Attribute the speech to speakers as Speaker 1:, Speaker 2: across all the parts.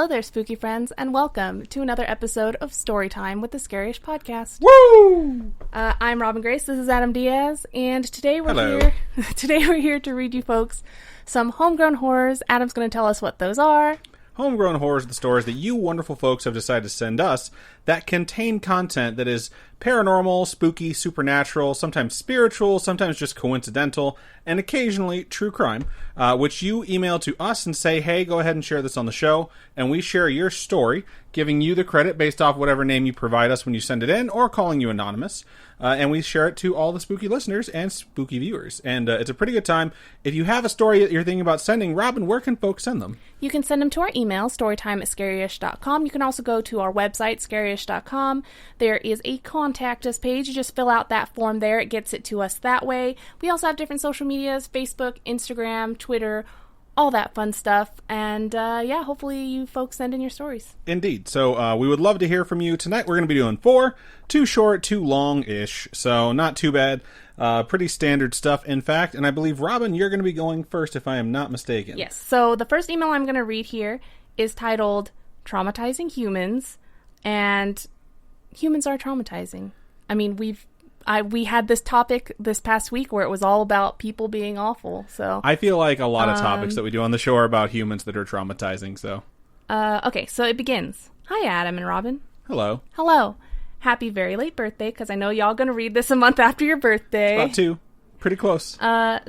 Speaker 1: Hello there, spooky friends, and welcome to another episode of Storytime with the Scariest Podcast.
Speaker 2: Woo!
Speaker 1: I'm Robin Grace, this is Adam Diaz, and today we're
Speaker 2: Hello.
Speaker 1: here. Today we're here to read you folks some homegrown horrors. Adam's going to tell us what those are.
Speaker 2: Homegrown horrors are the stories that you wonderful folks have decided to send us that contain content that is paranormal, spooky, supernatural, sometimes spiritual, sometimes just coincidental, and occasionally true crime, which you email to us and say, hey, go ahead and share this on the show, and we share your story, giving you the credit based off whatever name you provide us when you send it in, or calling you anonymous, and we share it to all the spooky listeners and spooky viewers, and it's a pretty good time. If you have a story that you're thinking about sending, Robin, where can folks send them?
Speaker 1: You can send them to our email, storytime@scaryish.com. You can also go to our website, scaryish.com. There is a contact us page. You just fill out that form there. It gets it to us that way. We also have different social medias, Facebook, Instagram, Twitter, all that fun stuff. And hopefully you folks send in your stories.
Speaker 2: Indeed. So we would love to hear from you. Tonight we're going to be doing 4. Too short, too long-ish. So not too bad. Pretty standard stuff, in fact. And I believe, Robin, you're going to be going first if I am not mistaken.
Speaker 1: Yes. So the first email I'm going to read here is titled Traumatizing Humans. And humans are traumatizing. I mean, we had this topic this past week where it was all about people being awful. So
Speaker 2: I feel like a lot of topics that we do on the show are about humans that are traumatizing. So
Speaker 1: okay, so it begins. Hi, Adam and Robin.
Speaker 2: Hello.
Speaker 1: Hello. Happy very late birthday, because I know y'all going to read this a month after your birthday.
Speaker 2: About 2. Pretty close.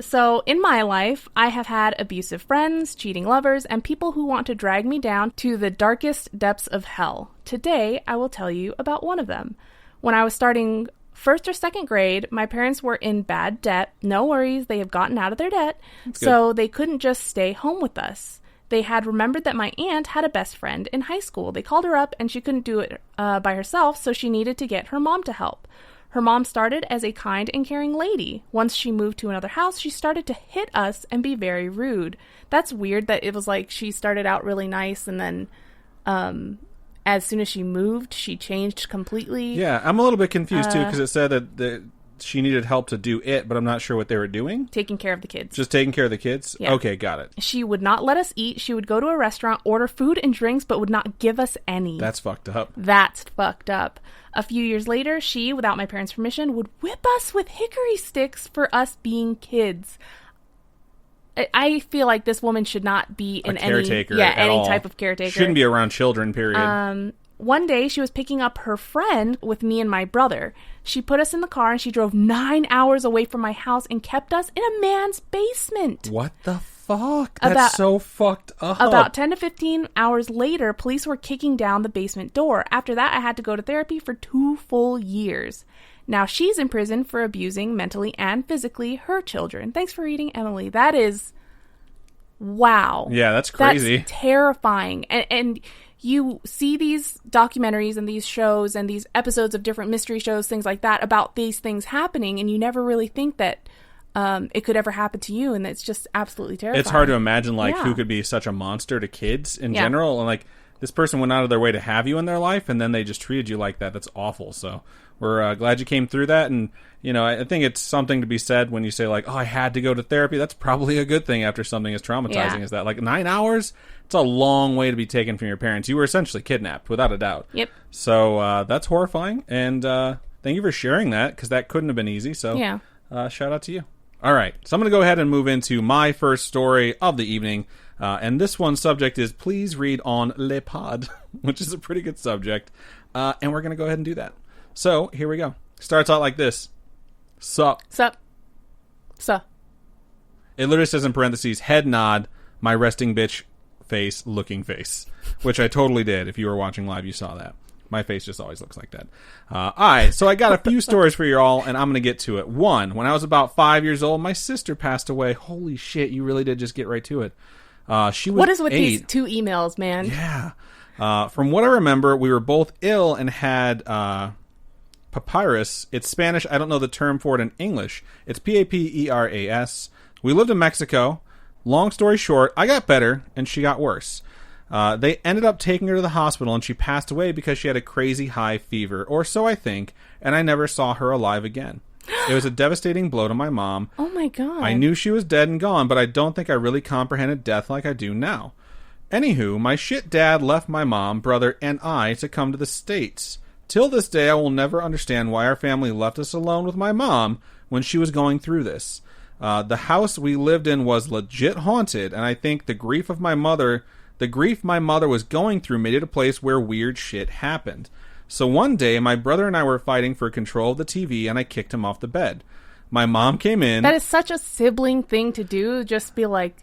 Speaker 1: So in my life, I have had abusive friends, cheating lovers, and people who want to drag me down to the darkest depths of hell. Today, I will tell you about one of them. When I was starting 1st or 2nd grade, my parents were in bad debt. No worries, they have gotten out of their debt. So they couldn't just stay home with us. They had remembered that my aunt had a best friend in high school. They called her up and she couldn't do it by herself, so she needed to get her mom to help. Her mom started as a kind and caring lady. Once she moved to another house, she started to hit us and be very rude. That's weird that it was like she started out really nice and then as soon as she moved, she changed completely.
Speaker 2: Yeah, I'm a little bit confused too because it said that she needed help to do it, but I'm not sure what they were doing.
Speaker 1: Taking care of the kids.
Speaker 2: Just taking care of the kids?
Speaker 1: Yeah.
Speaker 2: Okay, got it.
Speaker 1: She would not let us eat. She would go to a restaurant, order food and drinks, but would not give us any.
Speaker 2: That's fucked up.
Speaker 1: That's fucked up. A few years later, she, without my parents' permission, would whip us with hickory sticks for us being kids. I feel like this woman should not be in any type of caretaker.
Speaker 2: Shouldn't be around children, period.
Speaker 1: One day, she was picking up her friend with me and my brother. She put us in the car and she drove 9 hours away from my house and kept us in a man's basement.
Speaker 2: What the fuck? That's so fucked up.
Speaker 1: About 10 to 15 hours later, police were kicking down the basement door. After that, I had to go to therapy for 2 full years. Now she's in prison for abusing mentally and physically her children. Thanks for reading, Emily. That is... wow.
Speaker 2: Yeah, that's crazy.
Speaker 1: That's terrifying. And you see these documentaries and these shows and these episodes of different mystery shows, things like that, about these things happening, and you never really think that it could ever happen to you, and it's just absolutely terrifying.
Speaker 2: It's hard to imagine, who could be such a monster to kids in general, and, this person went out of their way to have you in their life, and then they just treated you like that. That's awful. So we're glad you came through that, and, I think it's something to be said when you say, I had to go to therapy. That's probably a good thing after something as traumatizing as that. 9 hours, it's a long way to be taken from your parents. You were essentially kidnapped, without a doubt.
Speaker 1: Yep.
Speaker 2: So that's horrifying, and thank you for sharing that, because that couldn't have been easy, so shout out to you. All right, so I'm going to go ahead and move into my first story of the evening, and this one's subject is Please Read on Le Pod, which is a pretty good subject, and we're going to go ahead and do that. So, here we go. Starts out like this. Sup.
Speaker 1: Sup. Sup.
Speaker 2: It literally says in parentheses, head nod, my resting bitch face, looking face, which I totally did. If you were watching live, you saw that. My face just always looks like that. All right, so I got a few stories for you all, and I'm going to get to it. One, when I was about 5 years old, my sister passed away. Holy shit, you really did just get right to it. She was
Speaker 1: What is with
Speaker 2: 8.
Speaker 1: these 2 emails, man?
Speaker 2: Yeah. From what I remember, we were both ill and had papyrus. It's Spanish. I don't know the term for it in English. It's Paperas. We lived in Mexico. Long story short, I got better, and she got worse. They ended up taking her to the hospital, and she passed away because she had a crazy high fever, or so I think, and I never saw her alive again. It was a devastating blow to my mom.
Speaker 1: Oh my God.
Speaker 2: I knew she was dead and gone, but I don't think I really comprehended death like I do now. Anywho, my shit dad left my mom, brother, and I to come to the States. Till this day, I will never understand why our family left us alone with my mom when she was going through this. The house we lived in was legit haunted, and I think the grief my mother was going through made it a place where weird shit happened. So one day, my brother and I were fighting for control of the TV, and I kicked him off the bed. My mom came in.
Speaker 1: That is such a sibling thing to do. Just be like,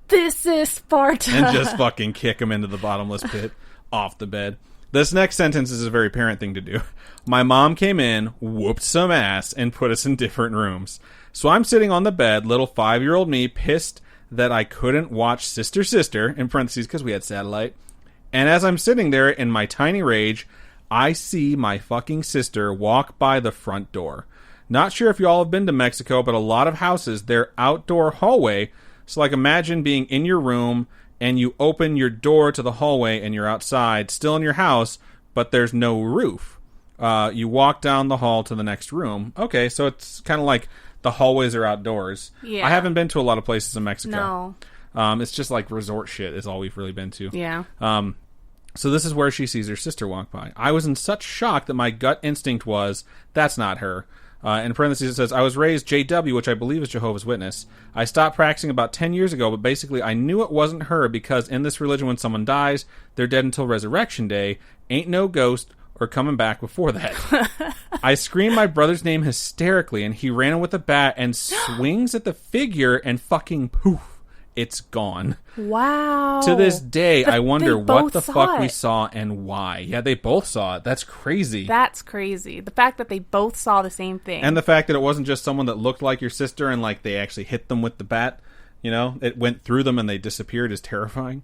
Speaker 1: this is Sparta.
Speaker 2: And just fucking kick him into the bottomless pit off the bed. This next sentence is a very parent thing to do. My mom came in, whooped some ass, and put us in different rooms. So I'm sitting on the bed, little 5-year-old me, pissed that I couldn't watch Sister, in parentheses, because we had satellite. And as I'm sitting there in my tiny rage, I see my fucking sister walk by the front door. Not sure if y'all have been to Mexico, but a lot of houses, their outdoor hallway. So, like, imagine being in your room and you open your door to the hallway and you're outside, still in your house, but there's no roof. You walk down the hall to the next room. Okay, so it's kind of like the hallways are outdoors.
Speaker 1: Yeah.
Speaker 2: I haven't been to a lot of places in Mexico.
Speaker 1: No.
Speaker 2: It's just like resort shit is all we've really been to.
Speaker 1: Yeah.
Speaker 2: So this is where she sees her sister walk by. I was in such shock that my gut instinct was, that's not her. In parentheses, it says, I was raised JW, which I believe is Jehovah's Witness. I stopped practicing about 10 years ago, but basically I knew it wasn't her because in this religion, when someone dies, they're dead until resurrection day. Ain't no ghost or coming back before that. I screamed my brother's name hysterically, and he ran in with a bat and swings at the figure, and fucking poof, it's gone.
Speaker 1: Wow.
Speaker 2: To this day, I wonder what the fuck we saw and why. Yeah, they both saw it. That's crazy.
Speaker 1: That's crazy. The fact that they both saw the same thing.
Speaker 2: And the fact that it wasn't just someone that looked like your sister and like they actually hit them with the bat. You know, it went through them and they disappeared is terrifying.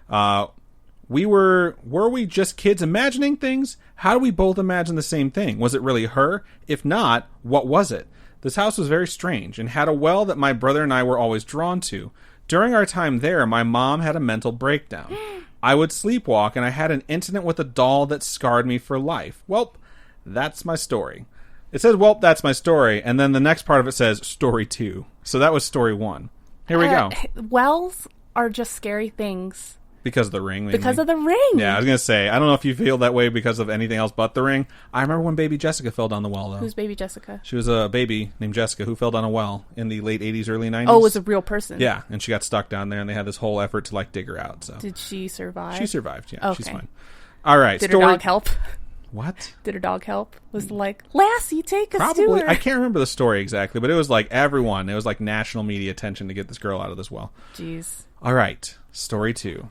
Speaker 2: Were we just kids imagining things? How do we both imagine the same thing? Was it really her? If not, what was it? This house was very strange and had a well that my brother and I were always drawn to. During our time there, my mom had a mental breakdown. I would sleepwalk, and I had an incident with a doll that scarred me for life. Well, that's my story. It says, well, that's my story, and then the next part of it says, story 2. So that was story 1. Here we go.
Speaker 1: Wells are just scary things.
Speaker 2: Because of the ring, maybe.
Speaker 1: Because of the ring.
Speaker 2: Yeah, I was going to say, I don't know if you feel that way because of anything else but the ring. I remember when baby Jessica fell down the well, though.
Speaker 1: Who's baby Jessica?
Speaker 2: She was a baby named Jessica who fell down a well in the late 80s, early 90s.
Speaker 1: Oh, it was a real person.
Speaker 2: Yeah, and she got stuck down there, and they had this whole effort to, like, dig her out. So
Speaker 1: did she survive?
Speaker 2: She survived, yeah.
Speaker 1: Okay.
Speaker 2: She's fine. All right.
Speaker 1: Did her dog help?
Speaker 2: What?
Speaker 1: Did her dog help? Was like, Lassie, take us
Speaker 2: Probably.
Speaker 1: to her.
Speaker 2: I can't remember the story exactly, but it was like everyone. It was like national media attention to get this girl out of this well.
Speaker 1: Jeez.
Speaker 2: All right. Story 2.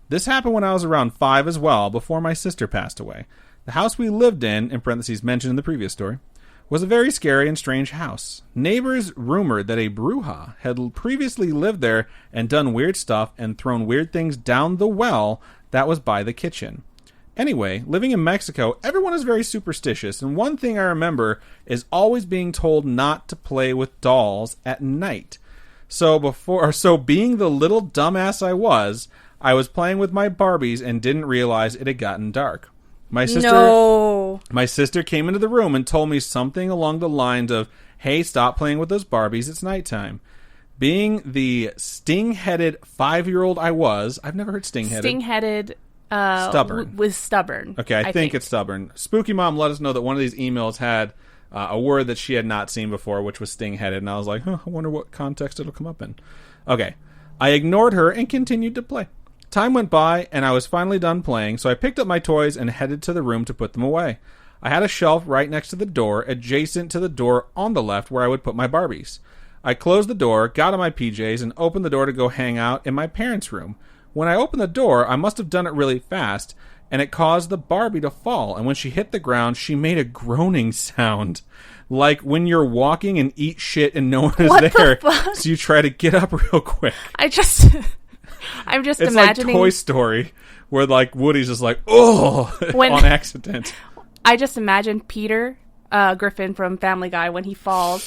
Speaker 2: This happened when I was around 5 as well, before my sister passed away. The house we lived in parentheses mentioned in the previous story, was a very scary and strange house. Neighbors rumored that a bruja had previously lived there and done weird stuff and thrown weird things down the well that was by the kitchen. Anyway, living in Mexico, everyone is very superstitious, and one thing I remember is always being told not to play with dolls at night. So being the little dumbass I was playing with my Barbies and didn't realize it had gotten dark. My sister came into the room and told me something along the lines of, hey, stop playing with those Barbies, it's nighttime. Being the sting-headed 5-year-old I was, I've never heard sting-headed.
Speaker 1: Sting-headed
Speaker 2: stubborn.
Speaker 1: Was stubborn.
Speaker 2: Okay, I think it's stubborn. Spooky Mom let us know that one of these emails had a word that she had not seen before, which was sting-headed, and I was like, I wonder what context it'll come up in. Okay, I ignored her and continued to play. Time went by, and I was finally done playing, so I picked up my toys and headed to the room to put them away. I had a shelf right next to the door, adjacent to the door on the left where I would put my Barbies. I closed the door, got on my PJs, and opened the door to go hang out in my parents' room. When I opened the door, I must have done it really fast, and it caused the Barbie to fall, and when she hit the ground, she made a groaning sound. Like when you're walking and eat shit and no one is there, so you try to get up real quick.
Speaker 1: I'm just
Speaker 2: it's
Speaker 1: imagining...
Speaker 2: It's like Toy Story, where like Woody's just like, oh, on accident.
Speaker 1: I just imagine Peter Griffin from Family Guy when he falls.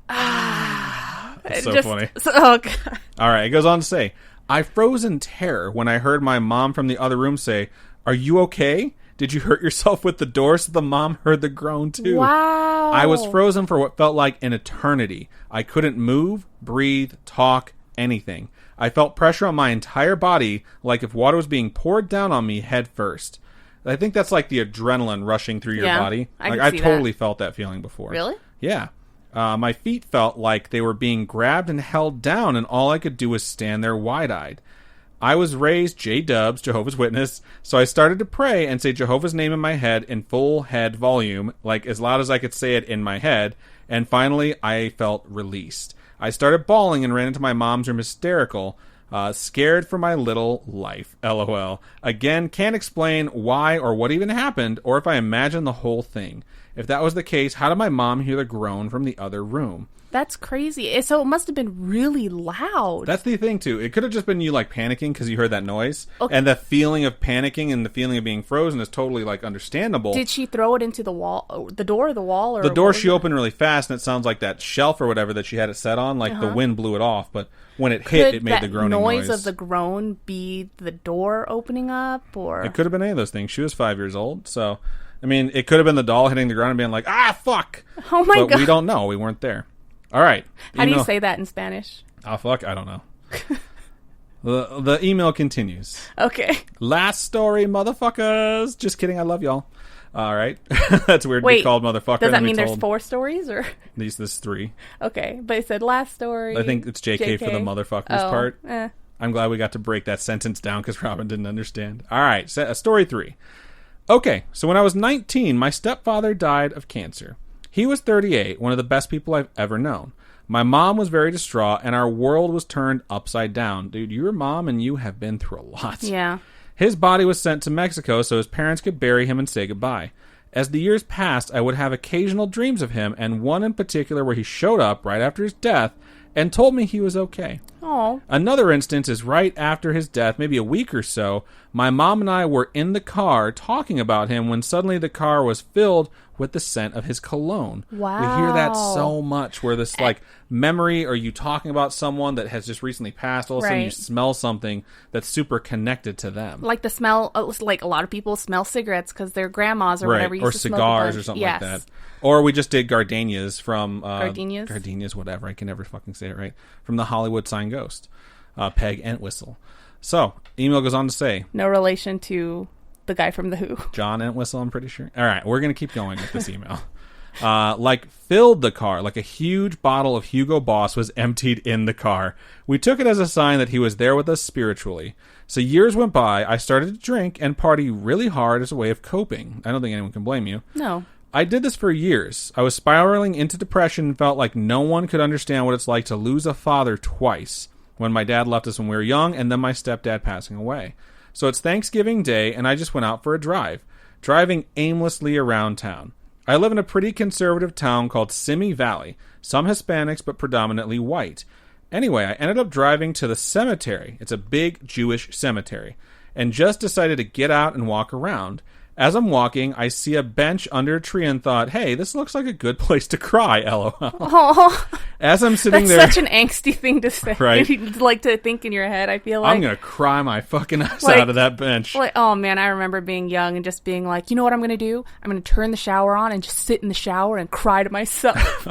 Speaker 2: It's so funny.
Speaker 1: Oh, God.
Speaker 2: All right, it goes on to say, I froze in terror when I heard my mom from the other room say, are you okay? Did you hurt yourself with the door? So the mom heard the groan too.
Speaker 1: Wow.
Speaker 2: I was frozen for what felt like an eternity. I couldn't move, breathe, talk, anything. I felt pressure on my entire body, like if water was being poured down on me head first. I think that's like the adrenaline rushing through your body. I totally felt that feeling before.
Speaker 1: Really?
Speaker 2: Yeah. My feet felt like they were being grabbed and held down, and all I could do was stand there wide-eyed. I was raised J-Dubs, Jehovah's Witness, so I started to pray and say Jehovah's name in my head in full head volume, like as loud as I could say it in my head, and finally I felt released. I started bawling and ran into my mom's room hysterical, scared for my little life. LOL. Again, can't explain why or what even happened, or if I imagined the whole thing. If that was the case, how did my mom hear the groan from the other room?
Speaker 1: That's crazy. So it must have been really loud.
Speaker 2: That's the thing, too. It could have just been you, like, panicking because you heard that noise. Okay. And the feeling of panicking and the feeling of being frozen is totally, like, understandable.
Speaker 1: Did she throw it into the wall, the door or the wall? Or
Speaker 2: the door she opened really fast, and it sounds like that shelf or whatever that she had it set on, like the wind blew it off. But when it hit, it made the groaning noise.
Speaker 1: Could that noise of the groan be the door opening up? Or
Speaker 2: it could have been any of those things. She was 5 years old, so... I mean, it could have been the doll hitting the ground and being like, ah, fuck!
Speaker 1: Oh my God.
Speaker 2: But we don't know. We weren't there. All right.
Speaker 1: How do you say that in Spanish?
Speaker 2: Ah, fuck? I don't know. The email continues.
Speaker 1: Okay.
Speaker 2: Last story, motherfuckers. Just kidding. I love y'all. All right. That's weird to be called motherfucker.
Speaker 1: Does that mean there's 4 stories? Or
Speaker 2: this is 3.
Speaker 1: Okay. But it said last story.
Speaker 2: I think it's JK. for the motherfuckers part. I'm glad we got to break that sentence down because Robin didn't understand. All right. Story 3. Okay, so when I was 19, my stepfather died of cancer. He was 38, one of the best people I've ever known. My mom was very distraught, and our world was turned upside down. Dude, your mom and you have been through a lot.
Speaker 1: Yeah.
Speaker 2: His body was sent to Mexico so his parents could bury him and say goodbye. As the years passed, I would have occasional dreams of him, and one in particular where he showed up right after his death and told me he was okay.
Speaker 1: Aww.
Speaker 2: Another instance is right after his death, maybe a week or so, my mom and I were in the car talking about him when suddenly the car was filled with the scent of his cologne.
Speaker 1: Wow.
Speaker 2: We hear that so much, where this like memory or you talking about someone that has just recently passed, all of a sudden you smell something that's super connected to them.
Speaker 1: Like the smell, like a lot of people smell cigarettes because their grandmas or whatever used
Speaker 2: or
Speaker 1: to
Speaker 2: cigars or something like that. Or we just did gardenias from...
Speaker 1: Gardenias?
Speaker 2: Gardenias, whatever. I can never fucking say it right. From the Hollywood Sign Ghost. Peg Entwistle. So, email goes on to say...
Speaker 1: No relation to the guy from The Who.
Speaker 2: John Entwistle, I'm pretty sure. All right, we're going to keep going with this email. Filled the car. Like a huge bottle of Hugo Boss was emptied in the car. We took it as a sign that he was there with us spiritually. So years went by. I started to drink and party really hard as a way of coping. I don't think anyone can blame you.
Speaker 1: No.
Speaker 2: I did this for years. I was spiraling into depression and felt like no one could understand what it's like to lose a father twice. When my dad left us when we were young, and then my stepdad passing away. So it's Thanksgiving Day, and I just went out for a drive, driving aimlessly around town. I live in a pretty conservative town called Simi Valley. Some Hispanics, but predominantly white. Anyway, I ended up driving to the cemetery. It's a big Jewish cemetery. And just decided to get out and walk around. As I'm walking, I see a bench under a tree and thought, hey, this looks like a good place to cry, LOL.
Speaker 1: Oh,
Speaker 2: as I'm sitting
Speaker 1: that's
Speaker 2: there...
Speaker 1: such an angsty thing to say.
Speaker 2: Right?
Speaker 1: You'd like to think in your head, I feel like.
Speaker 2: I'm going to cry my fucking ass out of that bench.
Speaker 1: Like, oh, man, I remember being young and just being like, you know what I'm going to do? I'm going to turn the shower on and just sit in the shower and cry to myself.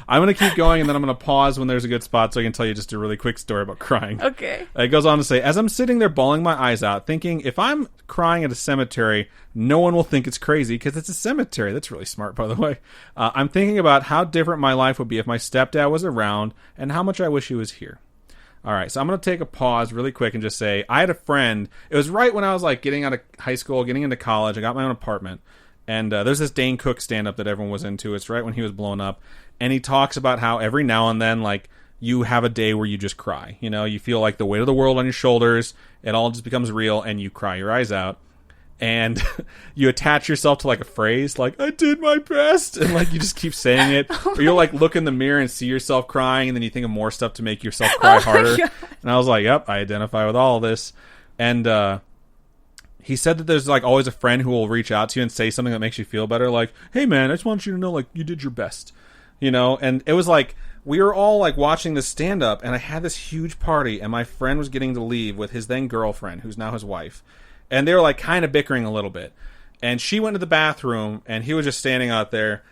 Speaker 2: I'm going to keep going, and then I'm going to pause when there's a good spot so I can tell you just a really quick story about crying.
Speaker 1: Okay.
Speaker 2: It goes on to say, as I'm sitting there bawling my eyes out, thinking, if I'm crying at a cemetery, no one will think it's crazy because it's a cemetery. That's really smart, by the way. I'm thinking about how different my life would be if my stepdad was around and how much I wish he was here. All right, so I'm going to take a pause really quick and just say, I had a friend. It was right when I was like getting out of high school, getting into college. I got my own apartment. And there's this Dane Cook stand-up that everyone was into. It's right when he was blown up. And he talks about how every now and then, like, you have a day where you just cry. You know, you feel like the weight of the world on your shoulders. It all just becomes real, and you cry your eyes out. And you attach yourself to, like, a phrase, like, I did my best. And, like, you just keep saying it. Or you'll, like, look in the mirror and see yourself crying, and then you think of more stuff to make yourself cry harder. And I was like, yep, I identify with all of this. And, he said that there's, like, always a friend who will reach out to you and say something that makes you feel better. Like, hey, man, I just want you to know, like, you did your best. You know? And it was like, we were all, like, watching this stand-up, and I had this huge party, and my friend was getting to leave with his then-girlfriend, who's now his wife. And they were, like, kind of bickering a little bit. And she went to the bathroom, and he was just standing out there.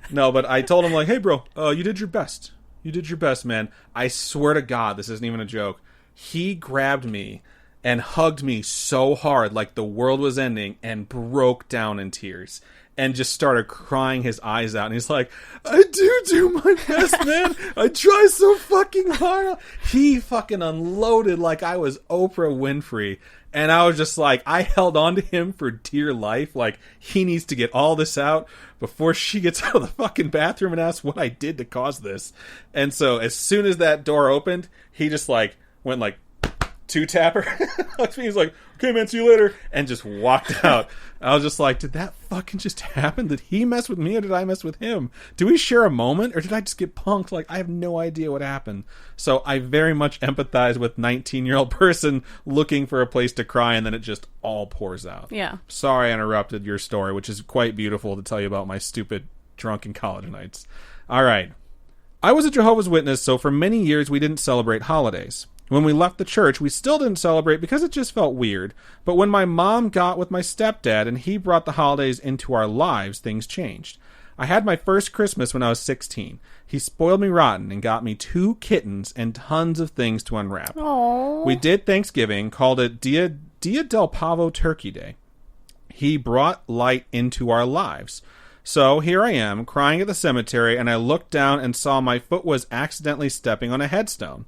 Speaker 2: No, but I told him, like, hey, bro, you did your best. You did your best, man. I swear to God, this isn't even a joke. he grabbed me and hugged me so hard like the world was ending and broke down in tears and just started crying his eyes out. And he's like, I do my best, man. I try so fucking hard. He fucking unloaded like I was Oprah Winfrey. And I was just like, I held on to him for dear life. Like, he needs to get all this out before she gets out of the fucking bathroom and asks what I did to cause this. And so as soon as that door opened, he just like went like, two-tapper. He was like, okay, man, see you later. And just walked out. I was just like, did that fucking just happen? Did he mess with me or did I mess with him? Do we share a moment or did I just get punked? Like, I have no idea what happened. So I very much empathize with 19-year-old person looking for a place to cry and then it just all pours out.
Speaker 1: Yeah.
Speaker 2: Sorry I interrupted your story, which is quite beautiful to tell you about my stupid drunken college nights. All right. I was a Jehovah's Witness, so for many years we didn't celebrate holidays. When we left the church, we still didn't celebrate because it just felt weird. But when my mom got with my stepdad and he brought the holidays into our lives, things changed. I had my first Christmas when I was 16. He spoiled me rotten and got me 2 kittens and tons of things to unwrap.
Speaker 1: Aww.
Speaker 2: We did Thanksgiving, called it Dia del Pavo Turkey Day. He brought light into our lives. So here I am, crying at the cemetery, and I looked down and saw my foot was accidentally stepping on a headstone.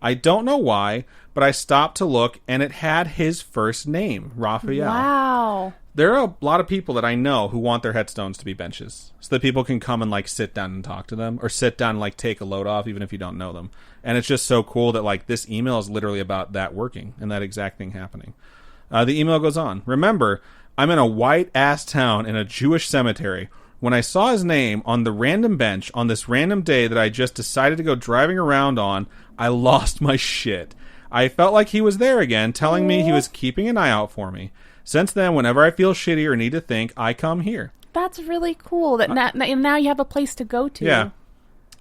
Speaker 2: I don't know why, but I stopped to look, and it had his first name, Raphael.
Speaker 1: Wow.
Speaker 2: There are a lot of people that I know who want their headstones to be benches, so that people can come and, like, sit down and talk to them, or sit down and, like, take a load off, even if you don't know them. And it's just so cool that, like, this email is literally about that working, and that exact thing happening. The email goes on. Remember, I'm in a white-ass town in a Jewish cemetery. When I saw his name on the random bench on this random day that I just decided to go driving around on, I lost my shit. I felt like he was there again, telling me he was keeping an eye out for me. Since then, whenever I feel shitty or need to think, I come here.
Speaker 1: That's really cool. That now you have a place to go to.
Speaker 2: Yeah.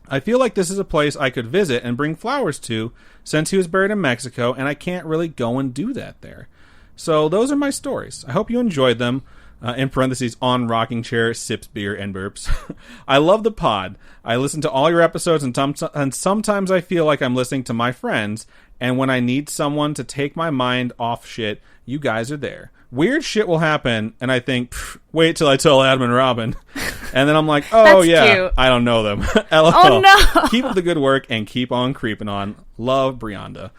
Speaker 2: I feel like this is a place I could visit and bring flowers to, since he was buried in Mexico, and I can't really go and do that there. So those are my stories. I hope you enjoyed them. In parentheses, on rocking chair, sips beer, and burps. I love the pod. I listen to all your episodes, and sometimes I feel like I'm listening to my friends, and when I need someone to take my mind off shit, you guys are there. Weird shit will happen, and I think, wait till I tell Adam and Robin. And then I'm like, oh, yeah, cute. I don't know them. LOL.
Speaker 1: Oh, no.
Speaker 2: Keep up the good work, and keep on creeping on. Love, Brianda.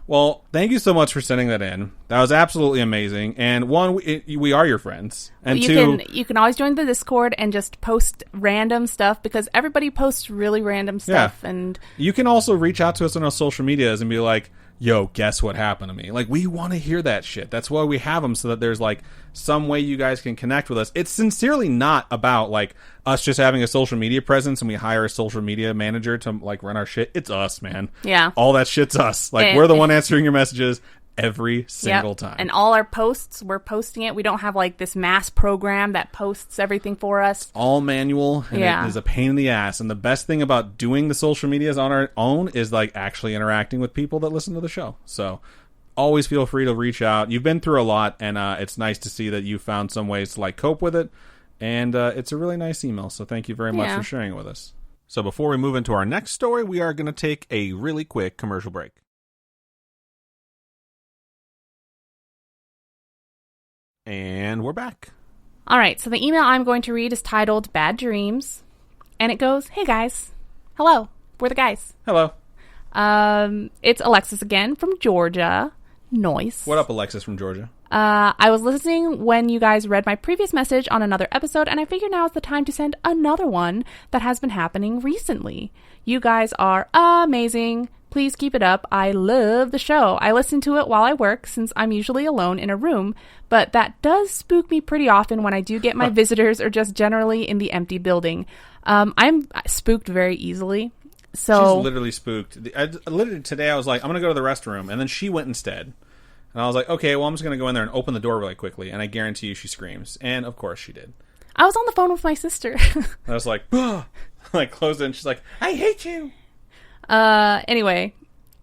Speaker 2: Well, thank you so much for sending that in. That was absolutely amazing. And one, we are your friends. And
Speaker 1: you can always join the Discord and just post random stuff because everybody posts really random stuff. Yeah. And
Speaker 2: you can also reach out to us on our social medias and be like, yo, guess what happened to me? Like, we want to hear that shit. That's why we have them, so that there's, like, some way you guys can connect with us. It's sincerely not about, like, us just having a social media presence and we hire a social media manager to, like, run our shit. It's us, man.
Speaker 1: Yeah.
Speaker 2: All that shit's us. Like, we're the one answering your messages every single time.
Speaker 1: And all our posts, we're posting it. We don't have, like, this mass program that posts everything for us.
Speaker 2: All manual, and it is a pain in the ass. And the best thing about doing the social medias on our own is, like, actually interacting with people that listen to the show. So always feel free to reach out. You've been through a lot, and it's nice to see that you found some ways to, like, cope with it. And it's a really nice email, so thank you very much for sharing it with us. So before we move into our next story, we are going to take a really quick commercial break. And we're back.
Speaker 1: All right, so the email I'm going to read is titled Bad Dreams. And it goes, hey guys. Hello. We're the guys.
Speaker 2: Hello.
Speaker 1: It's Alexis again from Georgia. Nice.
Speaker 2: What up, Alexis from Georgia?
Speaker 1: I was listening when you guys read my previous message on another episode, and I figure now is the time to send another one that has been happening recently. You guys are amazing. Please keep it up. I love the show. I listen to it while I work since I'm usually alone in a room, but that does spook me pretty often when I do get my visitors or just generally in the empty building. I'm spooked very easily. So
Speaker 2: she's literally spooked. Literally today I was like, I'm going to go to the restroom, and then she went instead. And I was like, okay, well, I'm just going to go in there and open the door really quickly, and I guarantee you she screams. And, of course, she did.
Speaker 1: I was on the phone with my sister.
Speaker 2: I was like, ugh! Like, closed it, and she's like, I hate you!
Speaker 1: Anyway,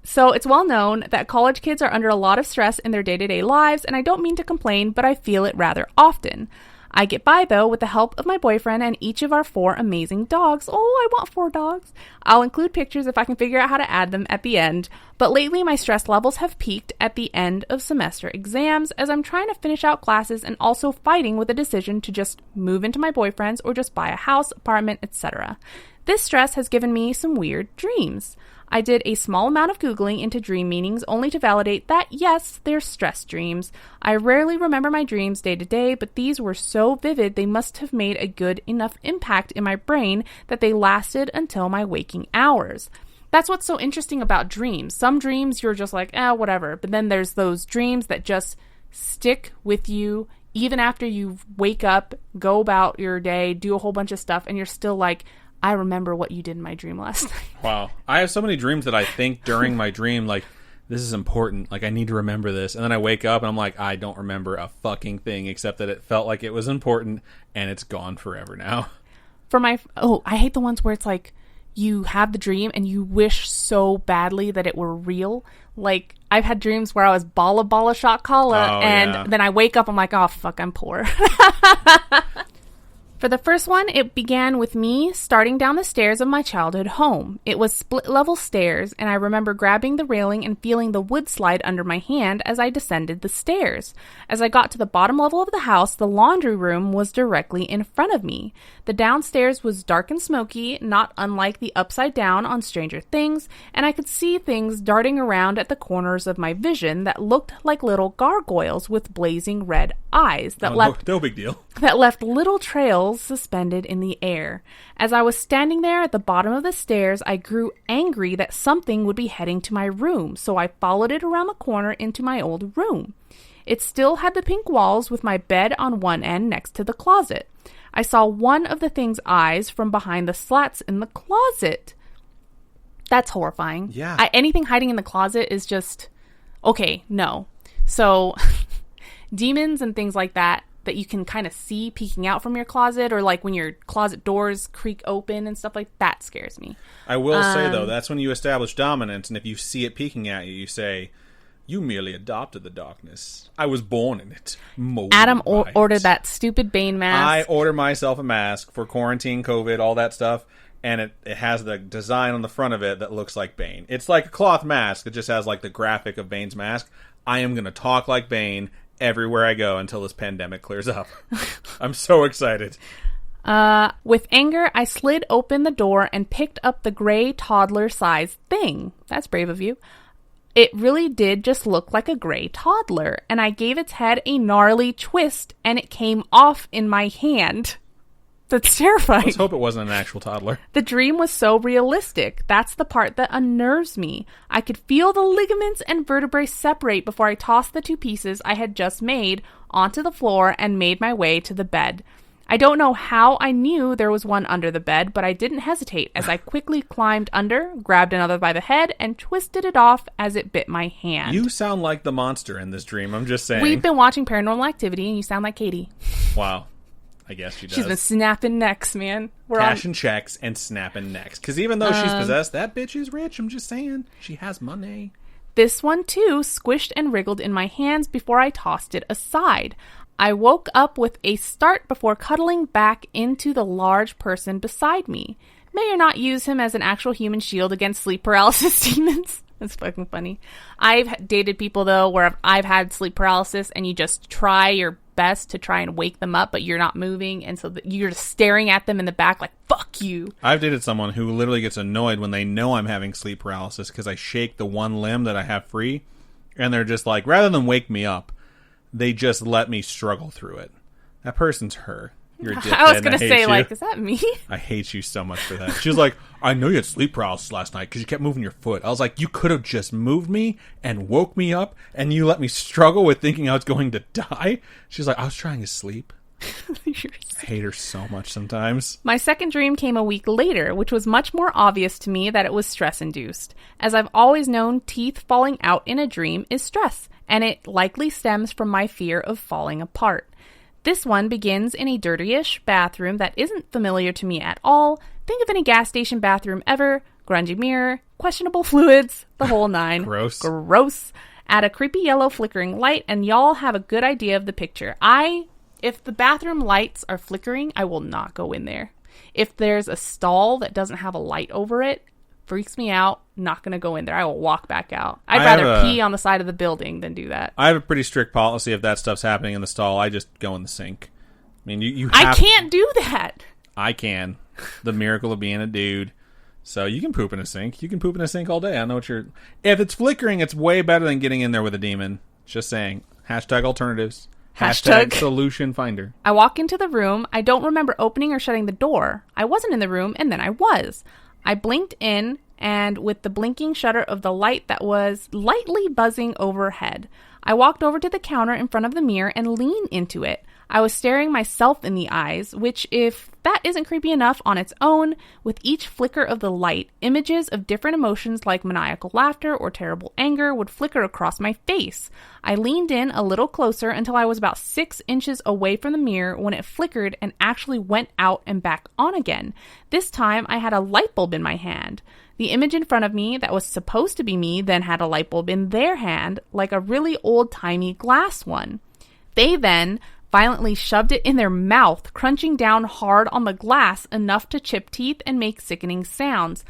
Speaker 1: so it's well known that college kids are under a lot of stress in their day-to-day lives, and I don't mean to complain, but I feel it rather often. I get by, though, with the help of my boyfriend and each of our 4 amazing dogs. Oh, I want 4 dogs. I'll include pictures if I can figure out how to add them at the end. But lately, my stress levels have peaked at the end of semester exams as I'm trying to finish out classes and also fighting with a decision to just move into my boyfriend's or just buy a house, apartment, etc. This stress has given me some weird dreams. I did a small amount of Googling into dream meanings only to validate that, yes, they're stress dreams. I rarely remember my dreams day to day, but these were so vivid they must have made a good enough impact in my brain that they lasted until my waking hours. That's what's so interesting about dreams. Some dreams you're just like, whatever. But then there's those dreams that just stick with you even after you wake up, go about your day, do a whole bunch of stuff, and you're still like, I remember what you did in my dream last night.
Speaker 2: Wow. I have so many dreams that I think during my dream, like, this is important. Like, I need to remember this. And then I wake up and I'm like, I don't remember a fucking thing except that it felt like it was important and it's gone forever now.
Speaker 1: I hate the ones where it's like you have the dream and you wish so badly that it were real. Like, I've had dreams where I was bala shot kala and then I wake up, I'm like, oh, fuck, I'm poor. For the first one, it began with me starting down the stairs of my childhood home. It was split-level stairs, and I remember grabbing the railing and feeling the wood slide under my hand as I descended the stairs. As I got to the bottom level of the house, the laundry room was directly in front of me. The downstairs was dark and smoky, not unlike the upside down on Stranger Things, and I could see things darting around at the corners of my vision that looked like little gargoyles with blazing red eyes
Speaker 2: no big deal.
Speaker 1: That left little trails suspended in the air. As I was standing there at the bottom of the stairs, I grew angry that something would be heading to my room, so I followed it around the corner into my old room. It still had the pink walls with my bed on one end next to the closet. I saw one of the thing's eyes from behind the slats in the closet. That's horrifying.
Speaker 2: Yeah.
Speaker 1: Anything hiding in the closet is just... Okay, no. So, demons and things like that you can kind of see peeking out from your closet, or like when your closet doors creak open and stuff like that scares me.
Speaker 2: I will say, though, that's when you establish dominance, and if you see it peeking at you, you say, you merely adopted the darkness. I was born in it.
Speaker 1: Adam ordered that stupid Bane mask.
Speaker 2: I ordered myself a mask for quarantine, COVID, all that stuff, and it has the design on the front of it that looks like Bane. It's like a cloth mask. It just has like the graphic of Bane's mask. I am going to talk like Bane everywhere I go until this pandemic clears up. I'm so excited.
Speaker 1: With anger, I slid open the door and picked up the gray toddler-sized thing. That's brave of you. It really did just look like a gray toddler, and I gave its head a gnarly twist, and it came off in my hand. That's terrifying.
Speaker 2: Let's hope it wasn't an actual toddler.
Speaker 1: The dream was so realistic. That's the part that unnerves me. I could feel the ligaments and vertebrae separate before I tossed the 2 pieces I had just made onto the floor and made my way to the bed. I don't know how I knew there was one under the bed, but I didn't hesitate as I quickly climbed under, grabbed another by the head, and twisted it off as it bit my hand.
Speaker 2: You sound like the monster in this dream, I'm just saying.
Speaker 1: We've been watching Paranormal Activity, and you sound like Katie.
Speaker 2: Wow. I guess she does.
Speaker 1: She's been snapping necks, man.
Speaker 2: Cashing checks and snapping necks. Because even though she's possessed, that bitch is rich. I'm just saying. She has money.
Speaker 1: This one, too, squished and wriggled in my hands before I tossed it aside. I woke up with a start before cuddling back into the large person beside me. May or not use him as an actual human shield against sleep paralysis demons. That's fucking funny. I've dated people, though, where I've had sleep paralysis and you just try your best to try and wake them up, but you're not moving, and so you're just staring at them in the back like, fuck you.
Speaker 2: I've dated someone who literally gets annoyed when they know I'm having sleep paralysis because I shake the one limb that I have free, and they're just like, rather than wake me up, they just let me struggle through it. That person's her. You're a dickhead.
Speaker 1: I was going to say, like, is that me?
Speaker 2: I hate you so much for that. She was like, I know you had sleep paralysis last night because you kept moving your foot. I was like, you could have just moved me and woke me up, and you let me struggle with thinking I was going to die. She's like, I was trying to sleep. I hate her so much sometimes.
Speaker 1: My second dream came a week later, which was much more obvious to me that it was stress-induced. As I've always known, teeth falling out in a dream is stress, and it likely stems from my fear of falling apart. This one begins in a dirty-ish bathroom that isn't familiar to me at all. Think of any gas station bathroom ever. Grungy mirror, questionable fluids, the whole 9.
Speaker 2: Gross.
Speaker 1: Add a creepy yellow flickering light, and y'all have a good idea of the picture. I If the bathroom lights are flickering, I will not go in there. If there's a stall that doesn't have a light over it, freaks me out, not going to go in there. I will walk back out. I'd rather pee on the side of the building than do that.
Speaker 2: I have a pretty strict policy. If that stuff's happening in the stall, I just go in the sink. I mean, you have...
Speaker 1: I can't do that.
Speaker 2: I can. The miracle of being a dude. So you can poop in a sink. You can poop in a sink all day. I know what you're... If it's flickering, it's way better than getting in there with a demon. Just saying. Hashtag alternatives. Hashtag solution finder.
Speaker 1: I walk into the room. I don't remember opening or shutting the door. I wasn't in the room, and then I was. I blinked in, and with the blinking shutter of the light that was lightly buzzing overhead, I walked over to the counter in front of the mirror and leaned into it. I was staring myself in the eyes, which, if that isn't creepy enough on its own, with each flicker of the light, images of different emotions like maniacal laughter or terrible anger would flicker across my face. I leaned in a little closer until I was about 6 inches away from the mirror when it flickered and actually went out and back on again. This time, I had a light bulb in my hand. The image in front of me that was supposed to be me then had a light bulb in their hand, like a really old-timey glass one. They then violently shoved it in their mouth, crunching down hard on the glass enough to chip teeth and make sickening sounds.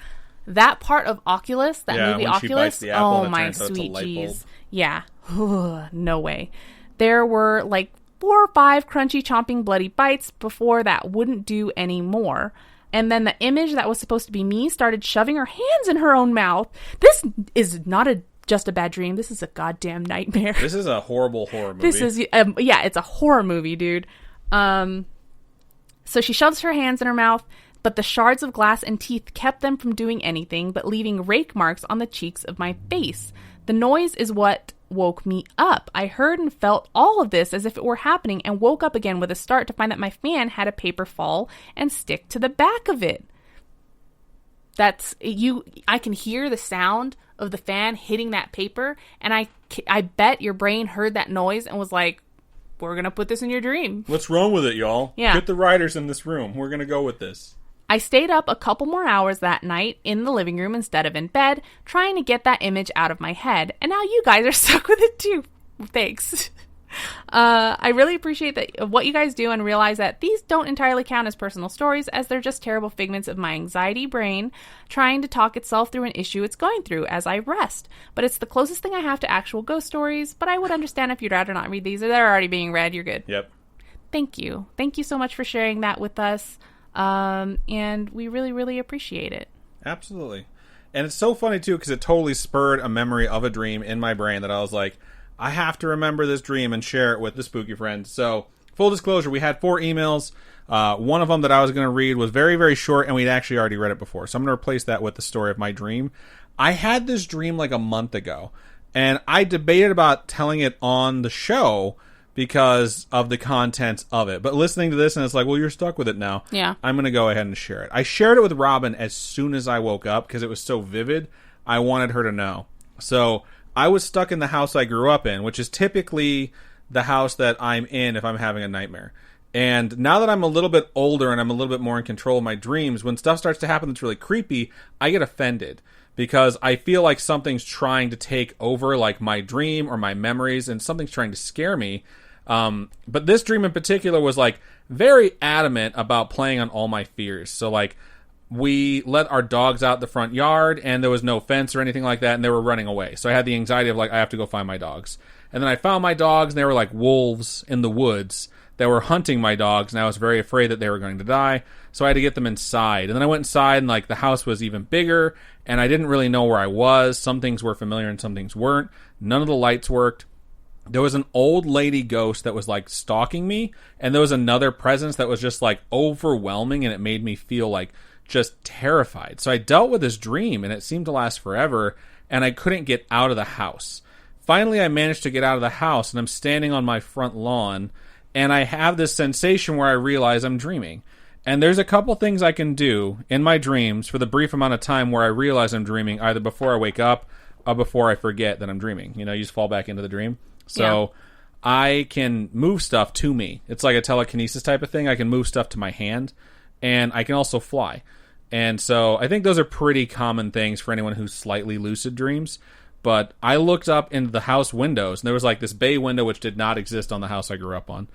Speaker 1: That part of Oculus, that movie Oculus, oh my sweet jeez. Yeah. No way. There were like 4 or 5 crunchy, chomping, bloody bites before that wouldn't do any more. And then the image that was supposed to be me started shoving her hands in her own mouth. This is not just a bad dream. This is a goddamn nightmare.
Speaker 2: This is a horrible horror movie.
Speaker 1: This is, yeah, it's a horror movie, dude. So she shoves her hands in her mouth, but the shards of glass and teeth kept them from doing anything but leaving rake marks on the cheeks of my face. The noise is what woke me up. I heard and felt all of this as if it were happening and woke up again with a start to find that my fan had a paper fall and stick to the back of it. I can hear the sound of the fan hitting that paper, and I bet your brain heard that noise and was like, we're going to put this in your dream.
Speaker 2: What's wrong with it, y'all?
Speaker 1: Yeah.
Speaker 2: Get the writers in this room. We're going to go with this.
Speaker 1: I stayed up a couple more hours that night in the living room instead of in bed, trying to get that image out of my head, and now you guys are stuck with it too. Thanks. I really appreciate what you guys do and realize that these don't entirely count as personal stories, as they're just terrible figments of my anxiety brain trying to talk itself through an issue it's going through as I rest. But it's the closest thing I have to actual ghost stories, but I would understand if you'd rather not read these, or they're already being read. You're good.
Speaker 2: Yep.
Speaker 1: Thank you. Thank you so much for sharing that with us, and we really, really appreciate it.
Speaker 2: Absolutely. And it's so funny, too, because it totally spurred a memory of a dream in my brain that I was like, I have to remember this dream and share it with the spooky friends. So, full disclosure, we had 4 emails. One of them that I was going to read was very, very short, and we'd actually already read it before. So I'm going to replace that with the story of my dream. I had this dream like a month ago, and I debated about telling it on the show because of the contents of it. But listening to this, and it's like, well, you're stuck with it now.
Speaker 1: Yeah.
Speaker 2: I'm going to go ahead and share it. I shared it with Robin as soon as I woke up because it was so vivid. I wanted her to know. So I was stuck in the house I grew up in, which is typically the house that I'm in if I'm having a nightmare. And now that I'm a little bit older and I'm a little bit more in control of my dreams, when stuff starts to happen that's really creepy, I get offended because I feel like something's trying to take over like my dream or my memories, and something's trying to scare me. But this dream in particular was like very adamant about playing on all my fears. So like, we let our dogs out the front yard, and there was no fence or anything like that, and they were running away. So I had the anxiety of, like, I have to go find my dogs. And then I found my dogs, and they were like wolves in the woods that were hunting my dogs, and I was very afraid that they were going to die. So I had to get them inside. And then I went inside, and, like, the house was even bigger, and I didn't really know where I was. Some things were familiar, and some things weren't. None of the lights worked. There was an old lady ghost that was, like, stalking me, and there was another presence that was just, like, overwhelming, and it made me feel, like, just terrified. So I dealt with this dream, and it seemed to last forever, and I couldn't get out of the house. Finally, I managed to get out of the house, and I'm standing on my front lawn, and I have this sensation where I realize I'm dreaming. And there's a couple things I can do in my dreams for the brief amount of time where I realize I'm dreaming, either before I wake up or before I forget that I'm dreaming. You know, you just fall back into the dream. So yeah. I can move stuff to me. It's like a telekinesis type of thing. I can move stuff to my hand, and I can also fly. And so I think those are pretty common things for anyone who's slightly lucid dreams. But I looked up into the house windows, and there was like this bay window which did not exist on the house I grew up on.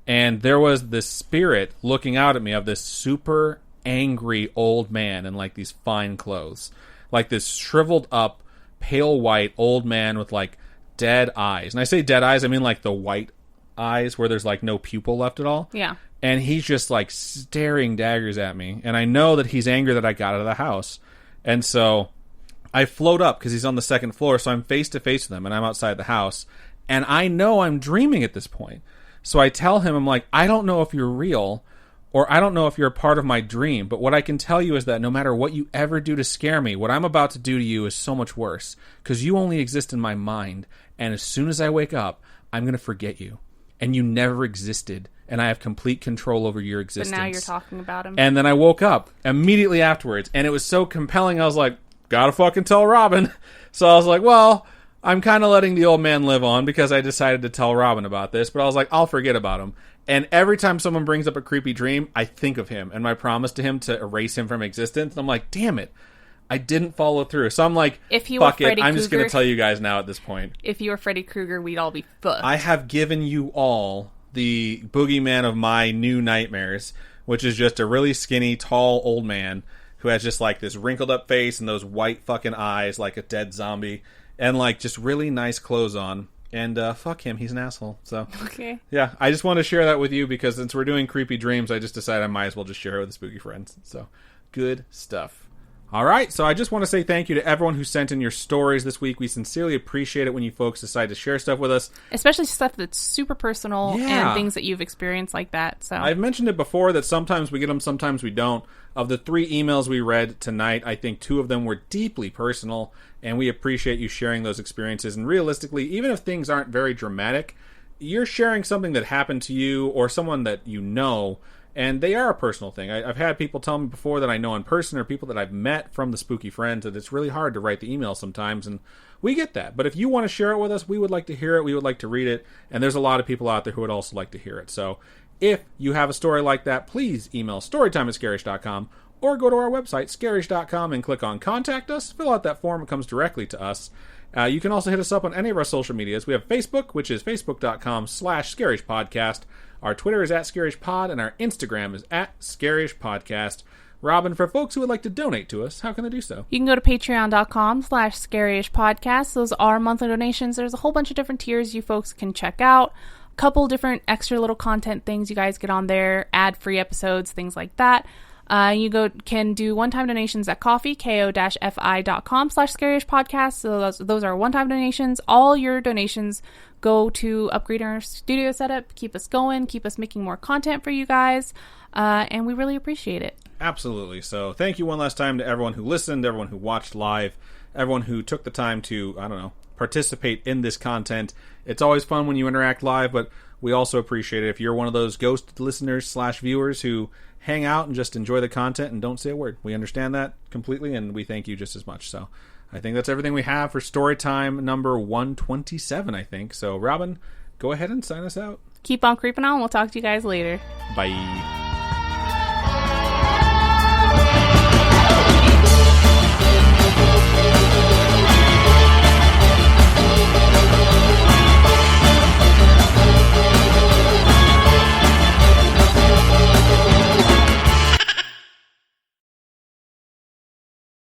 Speaker 2: And there was this spirit looking out at me of this super angry old man in like these fine clothes. Like this shriveled up, pale white old man with like dead eyes. And I say dead eyes, I mean like the white eyes where there's like no pupil left at all.
Speaker 1: Yeah.
Speaker 2: And he's just like staring daggers at me. And I know that he's angry that I got out of the house. And so I float up because he's on the second floor. So I'm face to face with him and I'm outside the house. And I know I'm dreaming at this point. So I tell him, I'm like, I don't know if you're real or I don't know if you're a part of my dream. But what I can tell you is that no matter what you ever do to scare me, what I'm about to do to you is so much worse. Because you only exist in my mind. And as soon as I wake up, I'm going to forget you. And you never existed. And I have complete control over your existence.
Speaker 1: But now you're talking about him.
Speaker 2: And then I woke up immediately afterwards. And it was so compelling. I was like, gotta fucking tell Robin. So I was like, well, I'm kind of letting the old man live on because I decided to tell Robin about this. But I was like, I'll forget about him. And every time someone brings up a creepy dream, I think of him and my promise to him to erase him from existence. And I'm like, damn it. I didn't follow through. So I'm like, fuck it. I'm just going to tell you guys now at this point.
Speaker 1: If you were Freddy Krueger, we'd all be fucked.
Speaker 2: I have given you all the boogeyman of my new nightmares, which is just a really skinny, tall old man who has just like this wrinkled up face and those white fucking eyes like a dead zombie and like just really nice clothes on. And fuck him, he's an asshole. So
Speaker 1: okay.
Speaker 2: Yeah, I just want to share that with you because since we're doing creepy dreams, I just decided I might as well just share it with the spooky friends. So good stuff. All right, so I just want to say thank you to everyone who sent in your stories this week. We sincerely appreciate it when you folks decide to share stuff with us.
Speaker 1: Especially stuff that's super personal and things that you've experienced like that. So
Speaker 2: I've mentioned it before that sometimes we get them, sometimes we don't. Of the 3 emails we read tonight, I think 2 of them were deeply personal, and we appreciate you sharing those experiences. And realistically, even if things aren't very dramatic, you're sharing something that happened to you or someone that you know, and they are a personal thing. I've had people tell me before that I know in person or people that I've met from the Spooky Friends that it's really hard to write the email sometimes, and we get that. But if you want to share it with us, we would like to hear it. We would like to read it, and there's a lot of people out there who would also like to hear it. So if you have a story like that, please email storytime@scarish.com or go to our website, scarish.com, and click on Contact Us. Fill out that form. It comes directly to us. You can also hit us up on any of our social medias. We have Facebook, which is facebook.com/scarishpodcast. Our Twitter is @scarishpod, and our Instagram is @scarishpodcast. Robin, for folks who would like to donate to us, how can they do so?
Speaker 1: You can go to patreon.com/scaryishpodcast. Those are monthly donations. There's a whole bunch of different tiers you folks can check out. A couple different extra little content things you guys get on there, ad-free episodes, things like that. You can do one-time donations at Ko-fi, ko-fi.com/scaryishpodcast. So those are one-time donations. All your donations go to upgrade our studio setup, keep us going, keep us making more content for you guys, and we really appreciate it.
Speaker 2: Absolutely. So thank you one last time to everyone who listened, everyone who watched live, everyone who took the time to, participate in this content. It's always fun when you interact live, but we also appreciate it if you're one of those ghost listeners/viewers who hang out and just enjoy the content and don't say a word. We understand that completely, and we thank you just as much. So I think that's everything we have for Storytime number 127, I think. So, Robin, go ahead and sign us out.
Speaker 1: Keep on creeping on. We'll talk to you guys later.
Speaker 2: Bye.